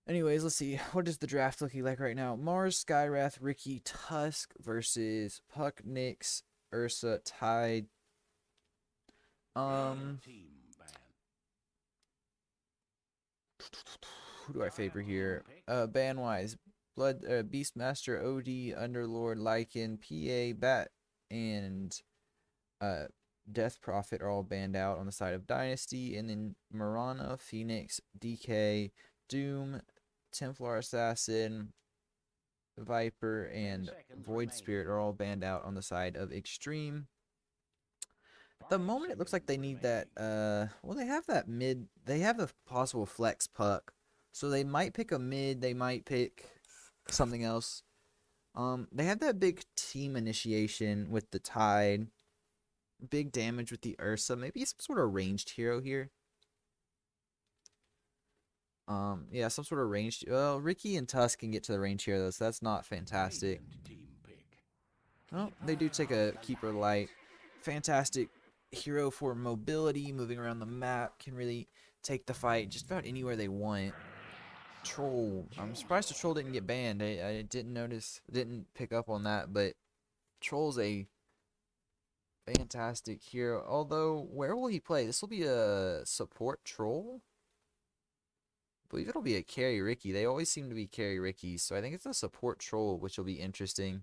Anyways, let's see. What is the draft looking like right now? Mars, Skyrath, Ricky, Tusk versus Puck, Nyx, Ursa, Tide. Um, who do I favor here? Ban wise, Blood, Beastmaster, OD, Underlord, Lycan, PA, Bat, and uh, Death Prophet are all banned out on the side of Dynasty, and then Marana, Phoenix, DK, Doom, Templar Assassin, Viper, and Void Spirit are all banned out on the side of Extreme. At the moment, it looks like they need that, well, they have that mid, they have the possible flex puck, so they might pick a mid, they might pick something else. They have that big team initiation with the Tide, big damage with the Ursa, maybe some sort of ranged hero here. Yeah, some sort of ranged, well, Ricky and Tusk can get to the range hero though, so that's not fantastic. Oh, they do take a keeper light. Fantastic hero for mobility, moving around the map, can really take the fight just about anywhere they want. Troll. I'm surprised the troll didn't get banned. I didn't notice, didn't pick up on that, but Troll's a fantastic hero. Although, where will he play? This will be a support troll? I believe it'll be a carry Ricky. They always seem to be carry Ricky, so I think it's a support troll, which will be interesting.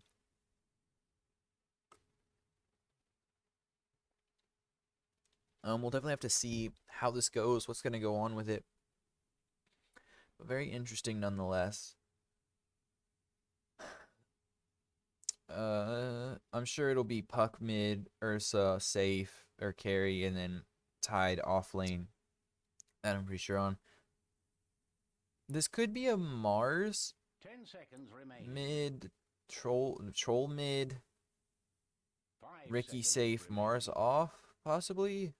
We'll definitely have to see how this goes, what's going to go on with it. But very interesting nonetheless. I'm sure it'll be Puck mid, Ursa safe or carry, and then Tide off lane. That I'm pretty sure on. This could be a Mars 10 seconds remaining. mid, troll mid, 5 Ricky seconds safe, remaining. Mars off, possibly.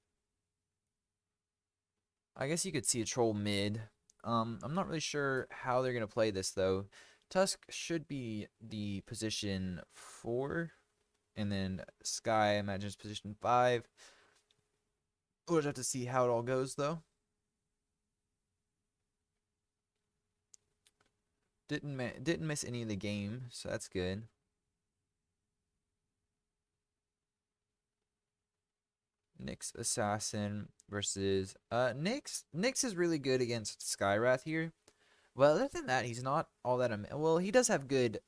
I guess you could see a troll mid. I'm not really sure how they're gonna play this though. Tusk should be the position 4, and then Sky, I imagine, is position 5. We'll just have to see how it all goes though. Didn't miss any of the game, so that's good. Nyx Assassin versus Nyx is really good against Skyrath here. Well, other than that, he's not all that well, he does have good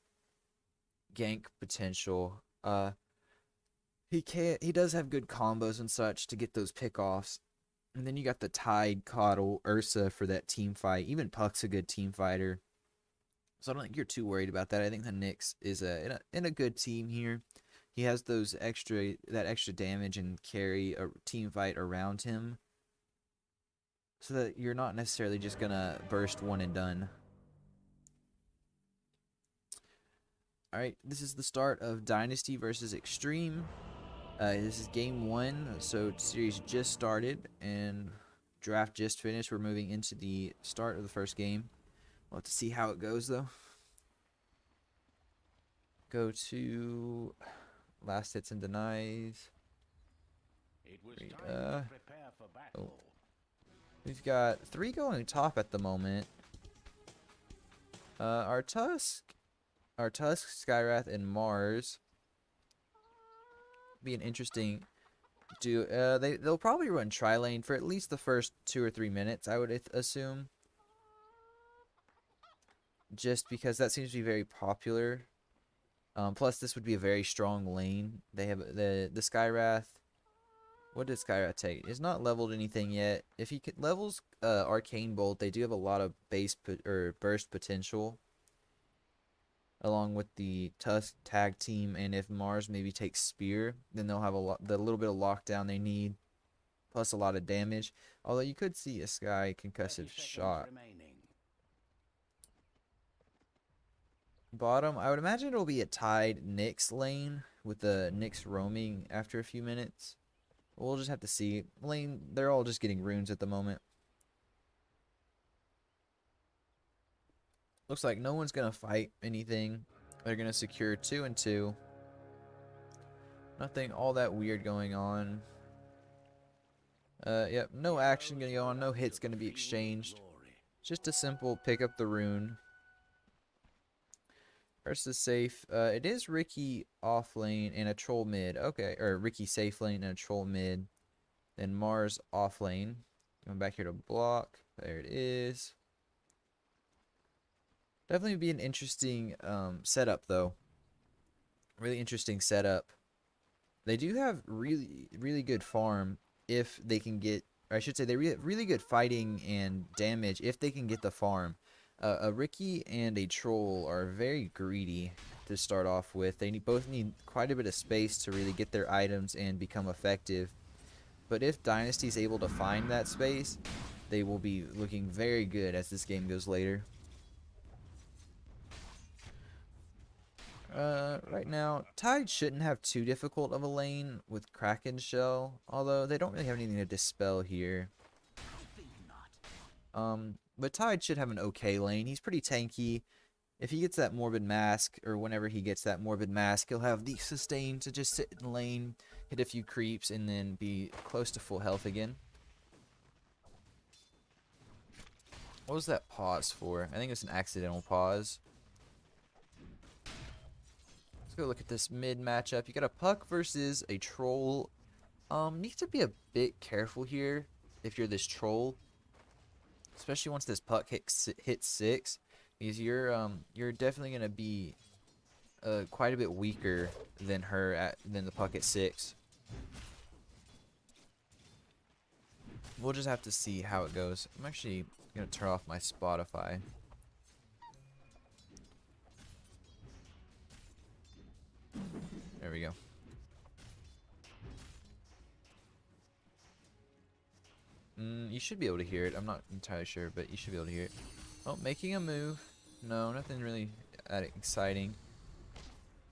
gank potential. He does have good combos and such to get those pickoffs. And then you got the Tide, Coddle, Ursa for that team fight. Even Puck's a good team fighter. So I don't think you're too worried about that. I think the Nyx is in a good team here. He has that extra damage and carry a team fight around him, so that you're not necessarily just gonna burst one and done. All right, this is the start of Dynasty versus Extreme. This is game 1, so series just started and draft just finished. We're moving into the start of the first game. We'll have to see how it goes though. Go to last hits and denies. It was time to prepare for Oh. battle. We've got 3 going top at the moment. Our Tusk, Skyrath, and Mars be an interesting they'll probably run tri-lane for at least the first 2 or 3 minutes, I would assume. Just because that seems to be very popular. Plus this would be a very strong lane. They have the Skyrath. What did Skyrath take? It's not leveled anything yet. If he levels Arcane Bolt, they do have a lot of burst potential, along with the Tusk tag team. And if Mars maybe takes Spear, then they'll have the little bit of lockdown they need, plus a lot of damage. Although you could see a Sky concussive shot. Bottom, I would imagine it'll be a Tide Nyx lane with the Nyx roaming after a few minutes. We'll just have to see. Lane, they're all just getting runes at the moment. Looks like no one's gonna fight anything. They're gonna secure 2 and 2. Nothing all that weird going on. Yep, no action gonna go on. No hits gonna be exchanged. Just a simple pick up the rune. Ursa's safe. It is Ricky off lane and a troll mid. Okay, or Ricky safe lane and a troll mid. Then Mars off lane. Going back here to block. There it is. Definitely be an interesting setup though. Really interesting setup. They do have really good farm if they can get, or I should say, they have really good fighting and damage if they can get the farm. A Ricky and a Troll are very greedy to start off with. They both need quite a bit of space to really get their items and become effective. But if Dynasty is able to find that space, they will be looking very good as this game goes later. Right now, Tide shouldn't have too difficult of a lane with Kraken Shell, although they don't really have anything to dispel here. But Tide should have an okay lane. He's pretty tanky. If he gets that Morbid Mask, or whenever he gets that Morbid Mask, he'll have the sustain to just sit in the lane, hit a few creeps, and then be close to full health again. What was that pause for? I think it's an accidental pause. Let's go look at this mid matchup. You got a Puck versus a Troll. Need to be a bit careful here if you're this Troll, especially once this Puck hits 6, because you're definitely gonna be quite a bit weaker than than the Puck at 6. We'll just have to see how it goes. I'm actually gonna turn off my Spotify. There we go. You should be able to hear it. I'm not entirely sure, but you should be able to hear it. Oh, making a move. No, nothing really that exciting.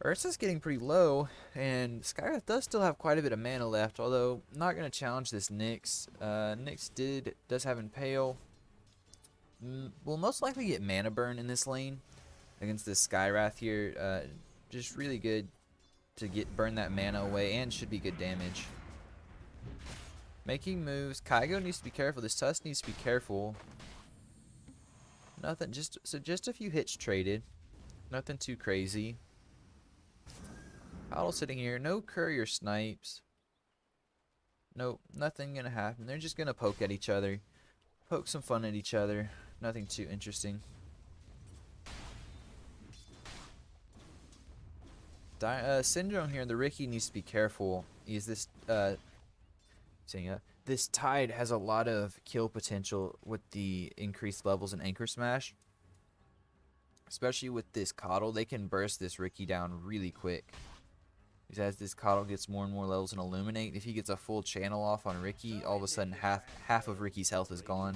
Ursa's getting pretty low, and Skywrath does still have quite a bit of mana left, although I'm not going to challenge this Nyx. Nyx does have Impale. We'll most likely get mana burn in this lane against this Skywrath here. Just really good to burn that mana away, and should be good damage. Making moves. Kygo needs to be careful. This Tusk needs to be careful. Nothing. Just a few hits traded. Nothing too crazy. Huddle sitting here. No courier snipes. Nope. Nothing gonna happen. They're just gonna poke at each other. Poke some fun at each other. Nothing too interesting. Syndrome here. The Ricky needs to be careful. Is this this Tide has a lot of kill potential with the increased levels in Anchor Smash. Especially with this Coddle, they can burst this Ricky down really quick. Because as this Coddle gets more and more levels in Illuminate, if he gets a full channel off on Ricky, all of a sudden half of Ricky's health is gone.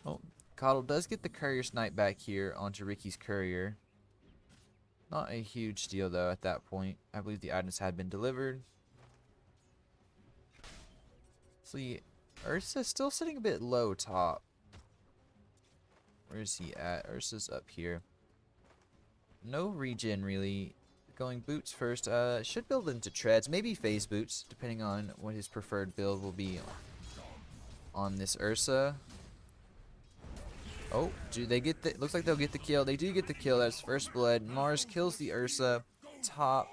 Oh, Coddle does get the Courier Snipe back here onto Ricky's Courier. Not a huge deal though at that point. I believe the items had been delivered. See, Ursa's still sitting a bit low top. Where is he at? Ursa's up here. No regen really. Going boots first. Should build into treads. Maybe phase boots, depending on what his preferred build will be on this Ursa. Oh, do they get the... Looks like they'll get the kill. They do get the kill. That's first blood. Mars kills the Ursa. Top.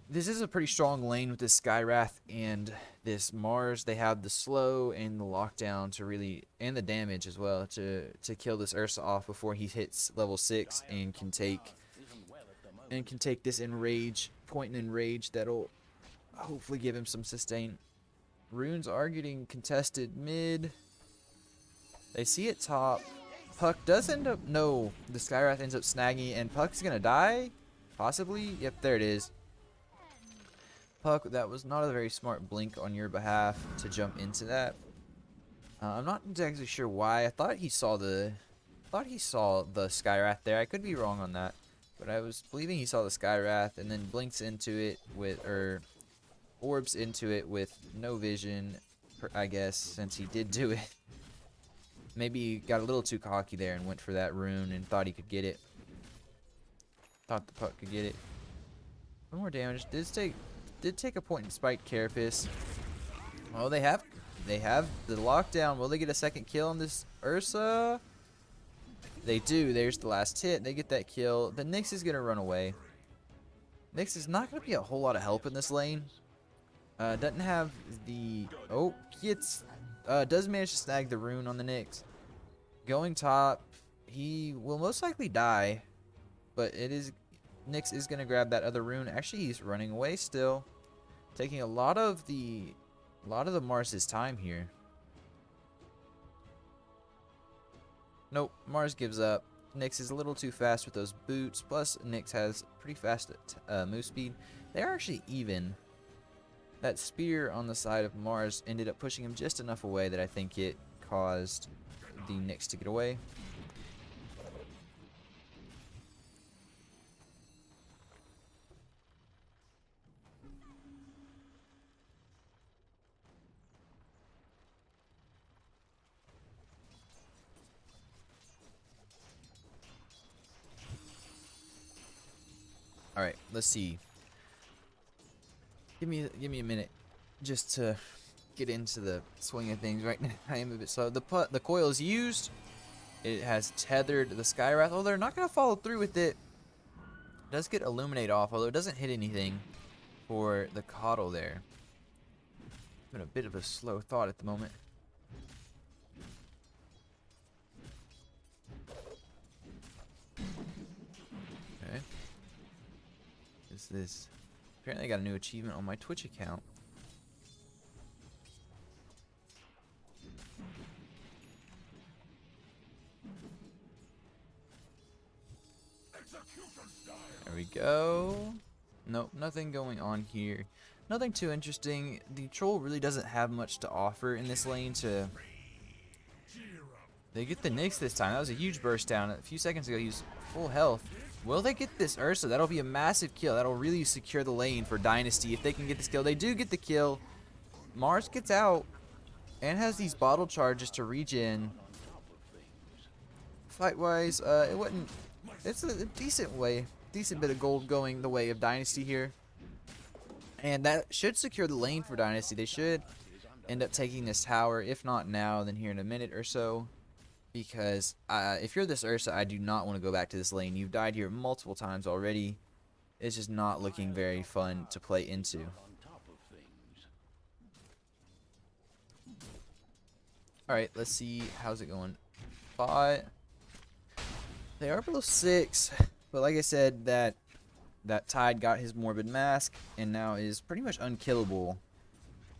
This is a pretty strong lane with this Skywrath and this Mars. They have the slow and the lockdown to really... And the damage as well to kill this Ursa off before he hits level 6 and can take this point in enrage that'll hopefully give him some sustain. Runes are getting contested mid. They see it top. Puck does end up... No, the Skywrath ends up snagging, and Puck's gonna die? Possibly? Yep, there it is. Puck, that was not a very smart blink on your behalf to jump into that. I'm not exactly sure why. I thought he saw the Skywrath there. I could be wrong on that, but I was believing he saw the Skywrath and then blinks into it with, or orbs into it with no vision, I guess, since he did do it. Maybe he got a little too cocky there and went for that rune and thought he could get it. Thought the Puck could get it. One more damage. Did take a point in Spiked Carapace. Oh, they have They have the lockdown. Will they get a second kill on this Ursa? They do. There's the last hit. They get that kill. The Nyx is going to run away. Nyx is not going to be a whole lot of help in this lane. Doesn't have the... Oh, does manage to snag the rune on the Nyx. Going top. He will most likely die. But Nyx is going to grab that other rune. Actually, he's running away still. Taking a lot of the Mars's time here. Nope, Mars gives up. Nyx is a little too fast with those boots. Plus, Nyx has pretty fast move speed. They are actually even. That spear on the side of Mars ended up pushing him just enough away that I think it caused the Nyx to get away. All right, let's see. Give me a minute just to get into the swing of things right now. I am a bit slow. The coil is used. It has tethered the Skywrath. Oh, they're not going to follow through with it. It does get Illuminate off, although it doesn't hit anything for the Coddle there. Been a bit of a slow thought at the moment. Okay. Is this... Apparently I got a new achievement on my Twitch account. There we go. Nope, nothing going on here. Nothing too interesting. The troll really doesn't have much to offer in this lane to... They get the Nyx this time. That was a huge burst down. A few seconds ago he was full health. Will they get this Ursa? That'll be a massive kill. That'll really secure the lane for Dynasty if they can get this kill. They do get the kill. Mars gets out and has these bottle charges to regen. Fight-wise, it wasn't... It's a decent bit of gold going the way of Dynasty here. And that should secure the lane for Dynasty. They should end up taking this tower. If not now, then here in a minute or so. Because if you're this Ursa, I do not want to go back to this lane. You've died here multiple times already. It's just not looking very fun to play into. Alright, let's see. How's it going? Bot. They are below 6. But like I said, that Tide got his Morbid Mask. And now is pretty much unkillable.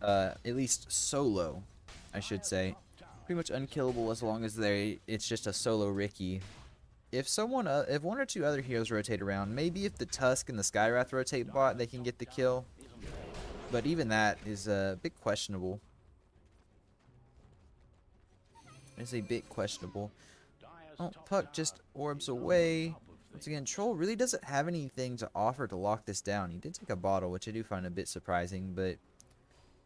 At least solo, I should say. Pretty much unkillable as long as it's just a solo Ricky. If one or two other heroes rotate around, maybe if the Tusk and the Skywrath rotate bot, they can get the kill. But even that is a bit questionable. It's a bit questionable. Oh, Puck just orbs away. Once again, Troll really doesn't have anything to offer to lock this down. He did take a bottle, which I do find a bit surprising, but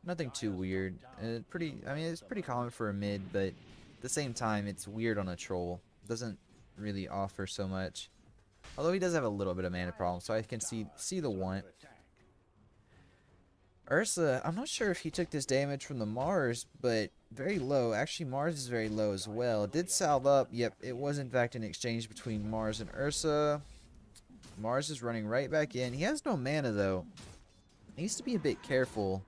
nothing too weird. I mean, it's pretty common for a mid, but at the same time, it's weird on a Troll. Doesn't really offer so much. Although he does have a little bit of mana problem, so I can see the want. Ursa, I'm not sure if he took this damage from the Mars, but very low. Actually, Mars is very low as well. Did salve up. Yep, it was in fact an exchange between Mars and Ursa. Mars is running right back in. He has no mana, though. Needs to be a bit careful,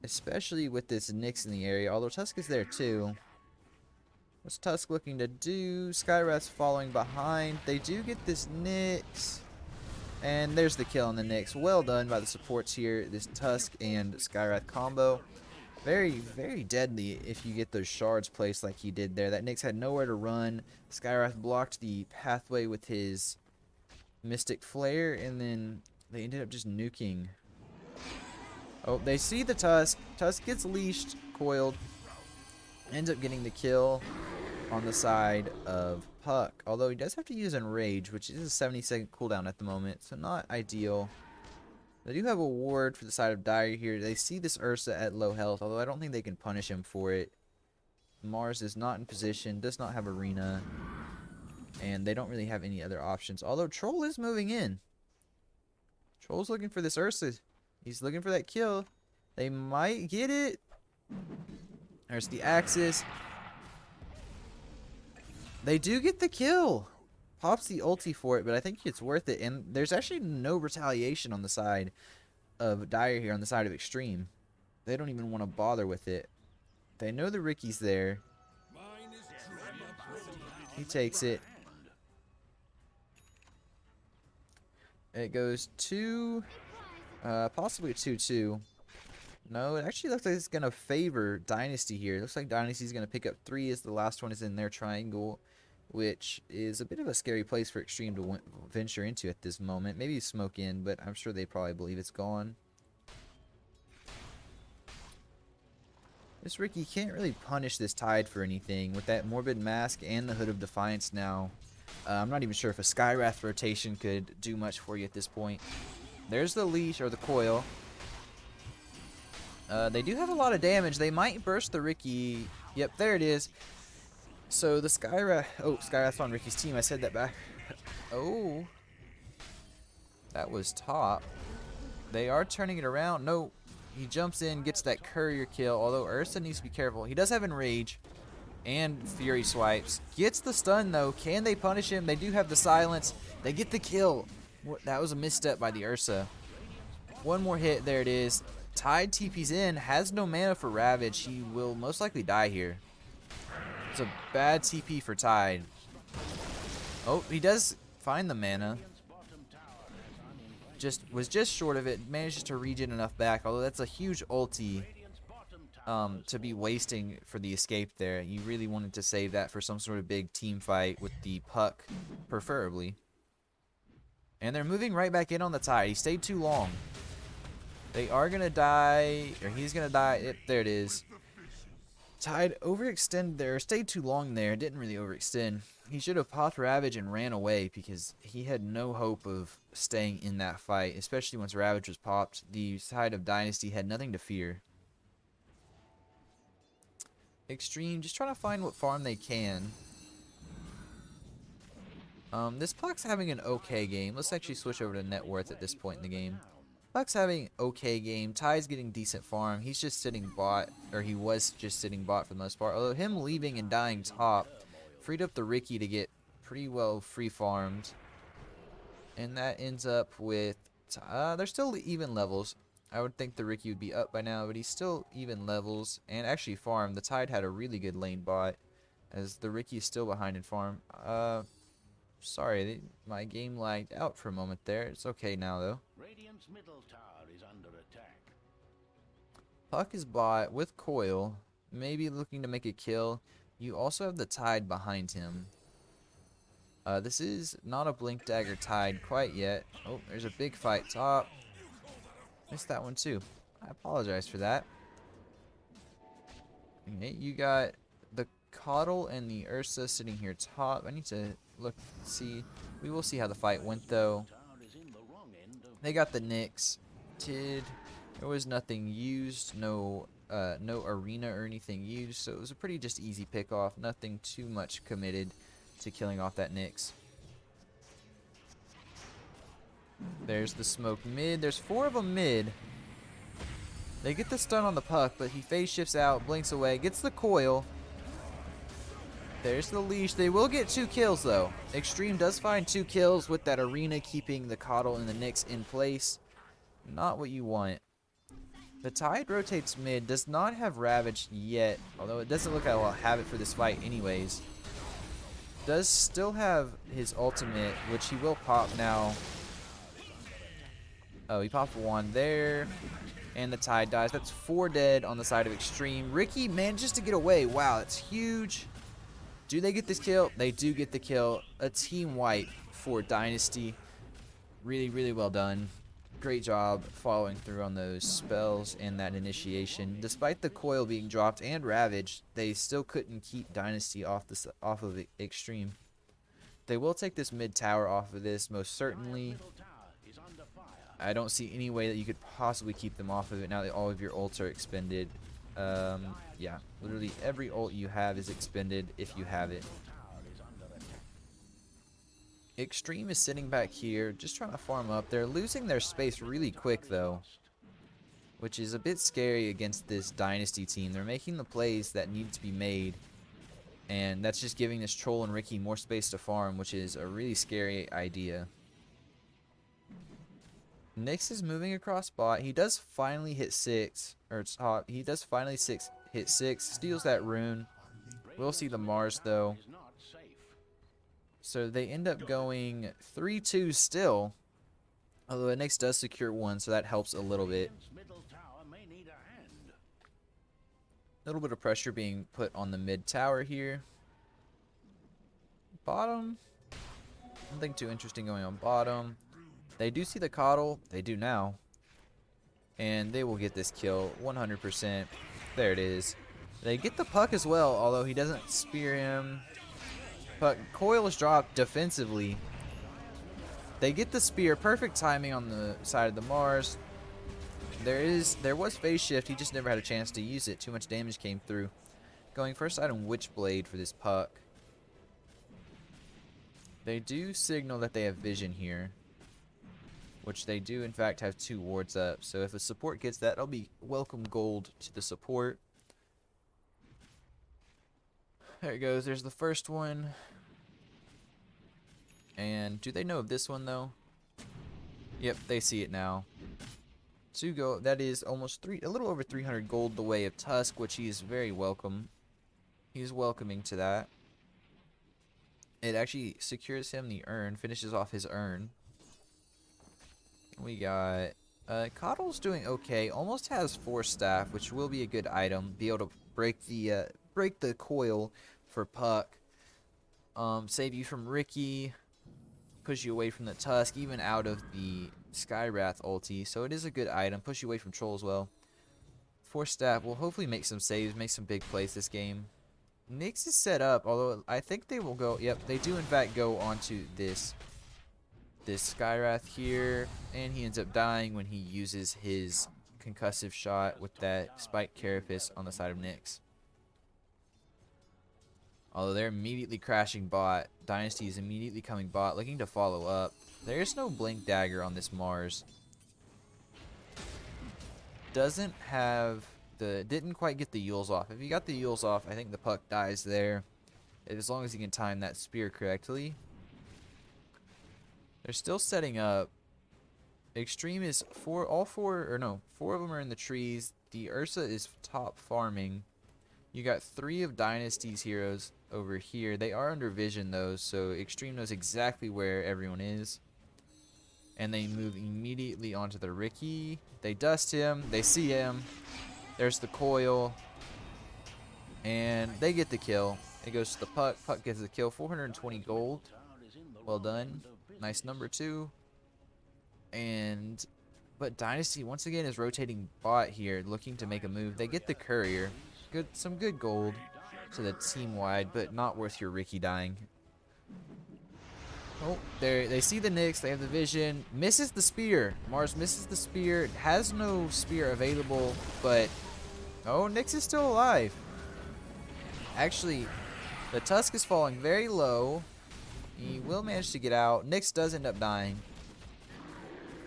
especially with this Nyx in the area, although Tusk is there too. What's Tusk looking to do? Skywrath's following behind. They do get this Nyx. And there's the kill on the Nyx. Well done by the supports here. This Tusk and Skywrath combo. Very, very deadly if you get those shards placed like he did there. That Nyx had nowhere to run. Skywrath blocked the pathway with his Mystic Flare, and then they ended up just nuking. Oh, they see the Tusk. Tusk gets leashed, coiled. Ends up getting the kill on the side of Puck. Although he does have to use Enrage, which is a 70-second cooldown at the moment, so not ideal. They do have a ward for the side of Dire here. They see this Ursa at low health, although I don't think they can punish him for it. Mars is not in position, does not have Arena, and they don't really have any other options. Although Troll is moving in. Troll's looking for this Ursa. He's looking for that kill. They might get it. There's the Axis. They do get the kill. Pops the ulti for it, but I think it's worth it. And there's actually no retaliation on the side of Dire here, on the side of Xtreme. They don't even want to bother with it. They know the Ricky's there. He takes it. It goes to possibly a 2-2. No, it actually looks like it's going to favor Dynasty here. It looks like Dynasty's going to pick up 3 as the last one is in their triangle, which is a bit of a scary place for Xtreme to venture into at this moment. Maybe smoke in, but I'm sure they probably believe it's gone. This Ricky can't really punish this Tide for anything. With that Morbid Mask and the Hood of Defiance now, I'm not even sure if a Skywrath rotation could do much for you at this point. There's the leash, or the coil. They do have a lot of damage. They might burst the Ricky. Yep, there it is. So the Skywrath... Oh, Skywrath's on Ricky's team. I said that back. Oh. That was top. They are turning it around. No. He jumps in, gets that courier kill, although Ursa needs to be careful. He does have Enrage and Fury swipes. Gets the stun, though. Can they punish him? They do have the silence. They get the kill. That was a misstep by the Ursa. One more hit. There it is. Tide TP's in. Has no mana for Ravage. He will most likely die here. It's a bad TP for Tide. Oh, he does find the mana. Was just short of it. Manages to regen enough back, although that's a huge ulti to be wasting for the escape there. You really wanted to save that for some sort of big team fight with the Puck, preferably. And they're moving right back in on the Tide. He stayed too long. They are going to die, or he's going to die. Yep, there it is. Tide overextended there, stayed too long there, didn't really overextend. He should have popped Ravage and ran away because he had no hope of staying in that fight, especially once Ravage was popped. The side of Dynasty had nothing to fear. Xtreme just trying to find what farm they can. This Puck's having an okay game. Let's actually switch over to net worth at this point in the game. Puck's having okay game. Ty's getting decent farm. He's just sitting bot, or he was just sitting bot for the most part. Although him leaving and dying top freed up the Ricky to get pretty well free farmed. And that ends up with, they're still even levels. I would think the Ricky would be up by now, but he's still even levels. And actually farm. The Tide had a really good lane bot, as the Ricky is still behind in farm. Sorry, my game lagged out for a moment there. It's okay now, though. Radiant's middle tower is under attack. Puck is bot with coil, maybe looking to make a kill. You also have the Tide behind him. This is not a Blink Dagger Tide quite yet. Oh, there's a big fight top. Missed that one too. I apologize for that. Okay, you got the Coddle and the Ursa sitting here top. I need to look, see. We will see how the fight went though. They got the Nyx. There was nothing used, no arena or anything used, so it was a pretty just easy pick off. Nothing too much committed to killing off that Nyx. There's the smoke mid. There's 4 of them mid. They get the stun on the Puck, but he phase shifts out, blinks away, gets the coil. There's the leash. They will get 2 kills though. Xtreme does find 2 kills with that arena keeping the Coddle and the Nyx in place. Not what you want. The Tide rotates mid, does not have Ravage yet, although it doesn't look like I'll have it for this fight anyways. Does still have his ultimate, which he will pop now. Oh, he popped 1 there, and the Tide dies. That's 4 dead on the side of Xtreme. Ricky manages to get away. Wow, that's huge. Do they get this kill? They do get the kill. A team wipe for Dynasty. Really, really well done. Great job following through on those spells and that initiation. Despite the coil being dropped and Ravage, they still couldn't keep Dynasty off of Xtreme. They will take this mid tower off of this, most certainly. I don't see any way that you could possibly keep them off of it now that all of your ults are expended. Yeah, literally every ult you have is expended if you have it. Xtreme is sitting back here, just trying to farm up. They're losing their space really quick, though. which is a bit scary against this Dynasty team. They're making the plays that need to be made, and that's just giving this Troll and Ricky more space to farm, which is a really scary idea. Nyx is moving across bot. He does finally hit 6, or top. He does finally hit 6, steals that rune. We'll see the Mars though. So they end up going 3-2 still. Although Nyx does secure 1, so that helps a little bit. A little bit of pressure being put on the mid tower here. Bottom. Nothing too interesting going on bottom. They do see the coddle. They do now. And they will get this kill 100%. There it is. They get the puck as well, although he doesn't spear him. But coil is dropped defensively. They get the spear. Perfect timing on the side of the Mars. There was phase shift. He just never had a chance to use it. Too much damage came through. Going first item Witchblade for this puck. They do signal that they have vision here, which they do in fact have 2 wards up. So if a support gets that, it'll be welcome gold to the support. There it goes. There's the first one. And do they know of this one though? Yep, they see it now. 2 gold. That is almost a little over 300 gold the way of Tusk, which he is very welcome. He's welcoming to that. It actually secures him the urn, finishes off his urn. We got Coddle's doing okay. Almost has 4 staff, which will be a good item. Be able to break the coil for puck. Save you from Ricky. Push you away from the Tusk, even out of the Skywrath ulti. So it is a good item. Push you away from Troll as well. 4 staff will hopefully make some saves, make some big plays this game. Nyx is set up, although I think they will go. Yep, they do in fact go onto this Skywrath here, and he ends up dying when he uses his concussive shot with that spiked carapace on the side of Nyx. Although they're immediately crashing bot. Dynasty is immediately coming bot, looking to follow up. There is no blink dagger on this Mars. Doesn't have didn't quite get the Yules off. If you got the Yules off, I think the puck dies there. As long as you can time that spear correctly. They're still setting up. Xtreme is 4 of them are in the trees. The Ursa is top farming. You got 3 of Dynasty's heroes over here. They are under vision though, so Xtreme knows exactly where everyone is. And they move immediately onto the Ricky. They dust him. They see him. There's the coil. And they get the kill. It goes to the puck. Puck gets the kill. 420 gold. Well done. Nice number 2. But Dynasty once again is rotating bot here, looking to make a move. They get the courier. Some good gold to the team wide, but not worth your Ricky dying. Oh, they see the Nyx. They have the vision. Misses the spear. Mars misses the spear. Has no spear available, but oh, Nyx is still alive. Actually, the Tusk is falling very low. He will manage to get out. Nyx does end up dying.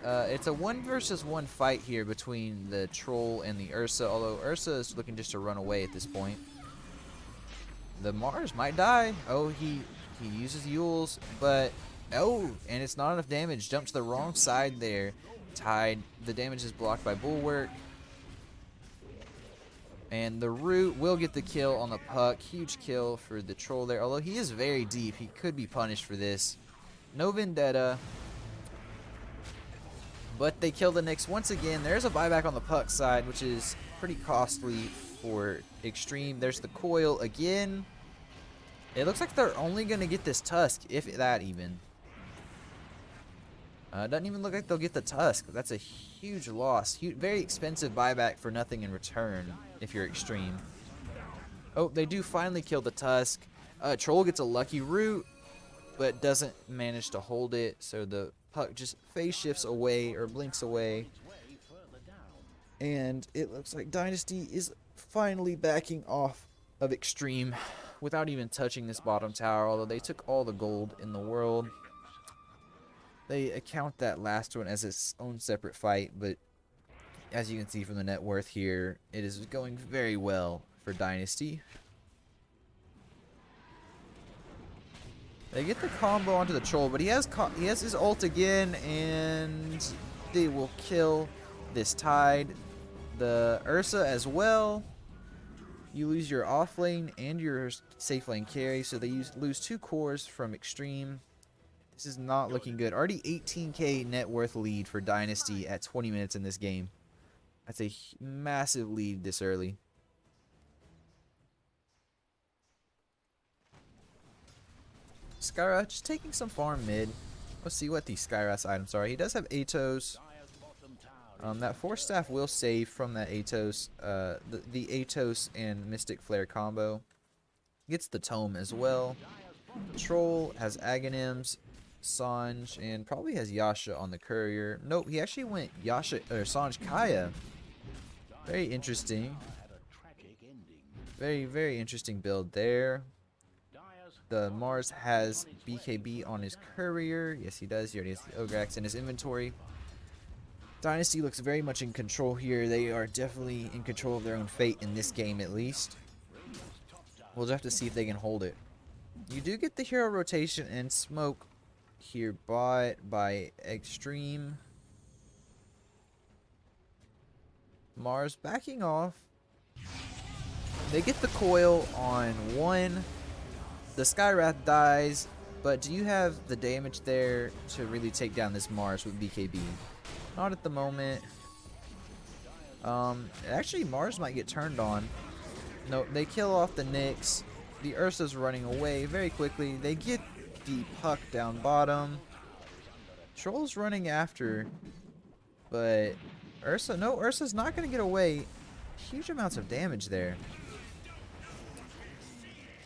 It's a 1 versus 1 fight here between the Troll and the Ursa, although Ursa is looking just to run away at this point. The Mars might die. Oh, he uses Yules, but oh, and it's not enough damage. Jumped to the wrong side there. Tied. The damage is blocked by Bulwark. And the Root will get the kill on the puck. Huge kill for the Troll there, although he is very deep. He could be punished for this. No Vendetta. But they kill the Nyx once again. There's a buyback on the puck side, which is pretty costly for Xtreme. There's the coil again. It looks like they're only going to get this Tusk, if that even. Doesn't even look like they'll get the Tusk. That's a huge loss. Very expensive buyback for nothing in return if you're Xtreme. Oh, they do finally kill the Tusk. Troll gets a lucky root, but doesn't manage to hold it. So the puck just phase shifts away or blinks away. And it looks like Dynasty is finally backing off of Xtreme without even touching this bottom tower, although they took all the gold in the world. They account that last one as its own separate fight, but As you can see from the net worth here, it is going very well for Dynasty. They get the combo onto the troll, but he has his ult again, and they will kill this Tide. The Ursa as well. You lose your off lane and your safe lane carry, so they lose 2 cores from Xtreme. This is not looking good. Already 18k net worth lead for Dynasty at 20 minutes in this game. That's a massive lead this early. Skyra just taking some farm mid. Let's see what the Skyra's items are. He does have Atos. That Force Staff will save from that Atos, the Atos and Mystic Flare combo. Gets the Tome as well. Troll has Aghanims, Sanj, and probably has Yasha on the courier. Nope, he actually went Yasha or Sanj Kaya. Very interesting. Very interesting build there. The Mars has BKB on his courier. Yes, he does. He already has the Ograx in his inventory. Dynasty looks very much in control here. They are definitely in control of their own fate in this game, at least. We'll just have to see if they can hold it. You do get the hero rotation and smoke here by Xtreme. Mars backing off. They get the coil on 1. The Skywrath dies, but do you have the damage there to really take down this Mars with BKB? Not at the moment. Actually, Mars might get turned on. No, they kill off the Nyx. The Ursa's running away very quickly. They get the Puck down bottom. Troll's running after, but Ursa's not going to get away. Huge amounts of damage there.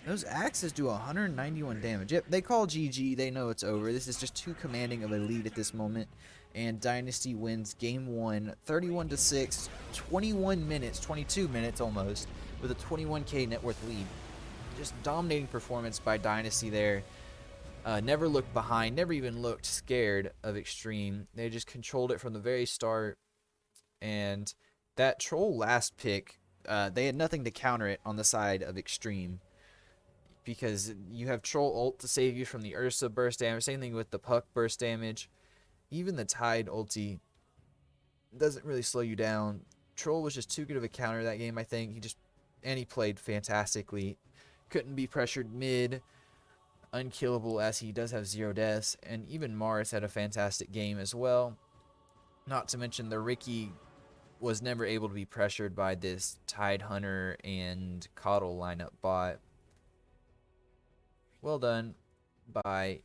Those axes do 191 damage. Yep, they call GG. They know it's over. This is just too commanding of a lead at this moment. And Dynasty wins game 1, 31-6, 21 minutes, 22 minutes almost, with a 21k net worth lead. Just dominating performance by Dynasty there. Never looked behind, never even looked scared of Xtreme. They just controlled it from the very start. And that troll last pick, they had nothing to counter it on the side of Xtreme. Because you have troll ult to save you from the Ursa burst damage. Same thing with the Puck burst damage. Even the Tide ulti doesn't really slow you down. Troll was just too good of a counter that game, I think. He played fantastically. Couldn't be pressured mid. Unkillable, as he does have 0 deaths. And even Mars had a fantastic game as well. Not to mention the Riki was never able to be pressured by this Tide Hunter and Coddle lineup bot. Well done by